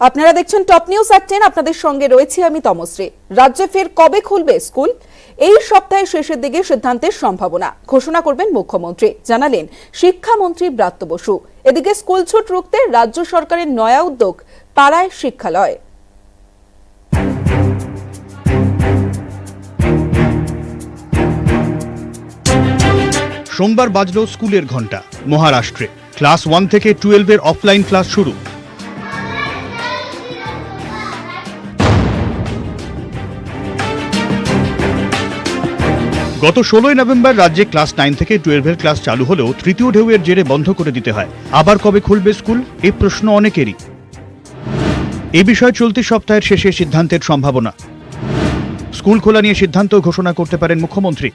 আপনারা দেখছেন top news এট 10। আপনাদের সঙ্গে রয়েছি আমি তমশ্রী। রাজ্যে ফের কবে খুলবে স্কুল? এই সপ্তাহের শেষের দিকে সিদ্ধান্তের সম্ভাবনা ঘোষণা করবেন মুখ্যমন্ত্রী, জানালেন শিক্ষামন্ত্রী ব্রাত্য বসু। এদিকে স্কুল ছুট রুখতে রাজ্য সরকারের নয়া উদ্যোগ, পাড়ায় শিক্ষালয়। সোমবার বাজল স্কুলের ঘণ্টা। মহারাষ্ট্রে ক্লাস 1 থেকে 12 এর অফলাইন ক্লাস শুরু। গত 16 নভেম্বর রাজ্যে ক্লাস 9 থেকে 12 এর ক্লাস চালু হলেও তৃতীয় ঢেউয়ের জেরে বন্ধ করে দিতে হয়। আবার কবে খুলবে স্কুল, এই প্রশ্ন অনেকেরই। এই বিষয়ে চলতি সপ্তাহের শেষে সিদ্ধান্তের সম্ভাবনা। স্কুল খোলা নিয়ে সিদ্ধান্ত ঘোষণা করতে পারেন মুখ্যমন্ত্রী।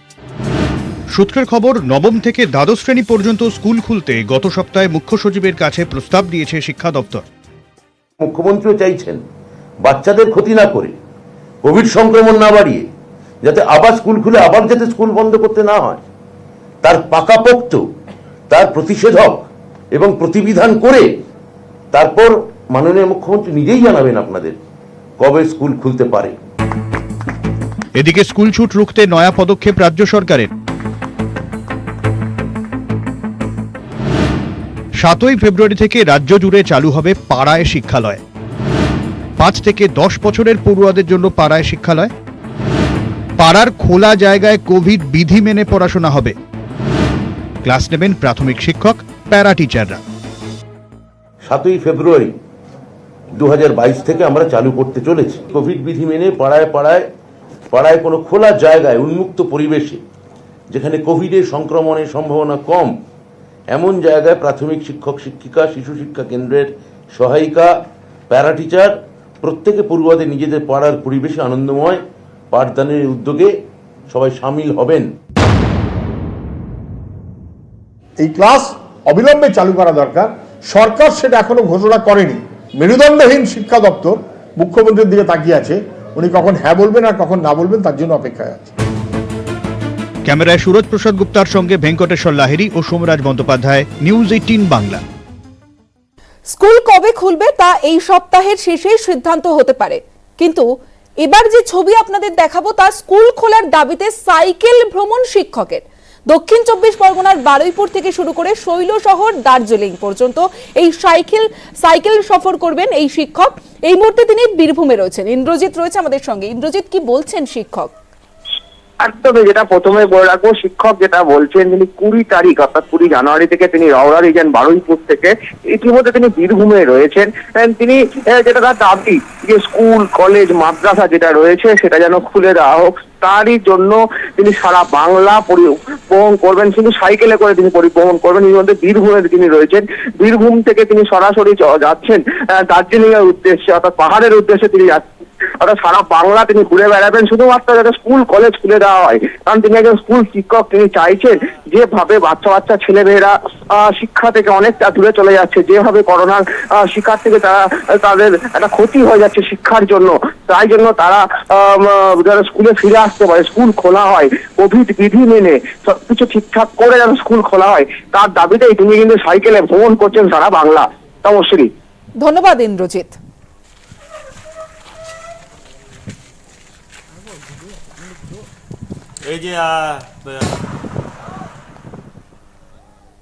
সূত্রের খবর, নবম থেকে দ্বাদশ শ্রেণী পর্যন্ত স্কুল খুলতে গত সপ্তাহে মুখ্য সচিবের কাছে প্রস্তাব দিয়েছে শিক্ষা দপ্তর। মুখ্যমন্ত্রীও চাইছেন বাচ্চাদের ক্ষতি না করে, কোভিড সংক্রমণ না বাড়িয়ে, যাতে আবার স্কুল খুলে আবার যাতে স্কুল বন্ধ করতে না হয়, তার পাকাপোক্ত তার প্রতিষেধক এবং প্রতিবিধান করে তারপর মাননীয় মুখ্যমন্ত্রী নিজেই জানাবেন আপনাদের কবে স্কুল খুলতে পারে। এদিকে স্কুল ছুট রুখতে নয়া পদক্ষেপ রাজ্য সরকারের। 7 ফেব্রুয়ারি থেকে রাজ্য জুড়ে চালু হবে পাড়ায় শিক্ষালয়। 5 থেকে 10 বছরের পড়ুয়াদের জন্য পাড়ায় শিক্ষালয়। পাড়ার খোলা জায়গায় কোভিড বিধি মেনে পড়াশোনা হবে। ক্লাস নেবেন প্রাথমিক শিক্ষক, প্যারা টিচাররা। 7 ফেব্রুয়ারি 2022 থেকে আমরা চালু করতে চলেছি। কোভিড বিধি মেনে পাড়ায় কোনো খোলা জায়গায়, উন্মুক্ত পরিবেশে, যেখানে কোভিডের সংক্রমণের সম্ভাবনা কম, এমন জায়গায় প্রাথমিক শিক্ষক শিক্ষিকা, শিশু শিক্ষা কেন্দ্রের সহায়িকা, প্যারা টিচার প্রত্যেকে পড়ুয়াদের নিজেদের পাড়ার পরিবেশে আনন্দময় পাঠদানের উদ্যোগে সবাই সামিল হবেন। এই ক্লাস অবিলম্বে চালু করা দরকার। সরকার সেটা এখনো ঘোষণা করেনি। মেরুদণ্ডহীন শিক্ষা দপ্তর মুখ্যমন্ত্রীর দিকে তাকিয়ে আছে, উনি কখন হ্যাঁ বলবেন আর কখন না বলবেন তার জন্য অপেক্ষায় আছে। ক্যামেরায় সুরজ প্রসাদ গুপ্তার সঙ্গে ভেঙ্কটেশ্বর লাহিড়ী ও সোমরাজ বন্দ্যোপাধ্যায়, নিউজ 18 বাংলা। স্কুল কবে খুলবে তা এই সপ্তাহের শেষেই সিদ্ধান্ত হতে পারে, কিন্তু এবার যে ছবি আপনাদের দেখাবো তা স্কুল খোলার দাবিতে সাইকেল ভ্রমণ শিক্ষকের। দক্ষিণ 24 পরগনার বারুইপুর থেকে শুরু করে শৈলশহর, দার্জিলিং পর্যন্ত এই সাইকেল সফর করবেন এই শিক্ষক। এই মুহূর্তে তিনি বীরভূমে রয়েছেন। ইন্দ্রজিৎ রয়েছে আমাদের সঙ্গে। ইন্দ্রজিৎ, কি বলছেন শিক্ষক? একদমই, যেটা প্রথমে বলে রাখবো, শিক্ষক যেটা বলছেন, তিনি 20 তারিখ অর্থাৎ 20 জানুয়ারি থেকে তিনি রওনা দিয়েছেন বারুইপুর থেকে। ইতিমধ্যে তিনি বীরভূমে রয়েছেন। তিনি যেটা তার দাবি, যে স্কুল কলেজ মাদ্রাসা যেটা রয়েছে সেটা যেন খুলে দেওয়া হোক, তারই জন্য তিনি সারা বাংলা পরিবহন করবেন, কিন্তু সাইকেলে করে তিনি পরিবহন করবেন। এর মধ্যে বীরভূমে তিনি রয়েছেন। বীরভূম থেকে তিনি সরাসরি যাচ্ছেন দার্জিলিং এর উদ্দেশ্যে, অর্থাৎ পাহাড়ের উদ্দেশ্যে তিনি যাচ্ছেন। অর্থাৎ সারা বাংলা তিনি ঘুরে বেড়াবেন, শুধুমাত্র যাতে স্কুল কলেজ খুলে দেওয়া হয়। কারণ তিনি একজন স্কুল শিক্ষক, তিনি চাইছেন যেভাবে বাচ্চা ছেলেমেয়েরা শিক্ষা থেকে অনেকটা দূরে চলে যাচ্ছে, যেভাবে করোনার শিক্ষার থেকে তাদের একটা ক্ষতি হয়ে যাচ্ছে শিক্ষার জন্য, তাই জন্য তারা যারা স্কুলে ফিরে আসতে পারে, স্কুল খোলা হয়, কোভিড বিধি মেনে সবকিছু ঠিকঠাক করে যেন স্কুল খোলা হয়, তার দাবিতেই তিনি কিন্তু সাইকেলে ভ্রমণ করছেন সারা বাংলা। তমশ্রী, ধন্যবাদ ইন্দ্রজিৎ। এই যে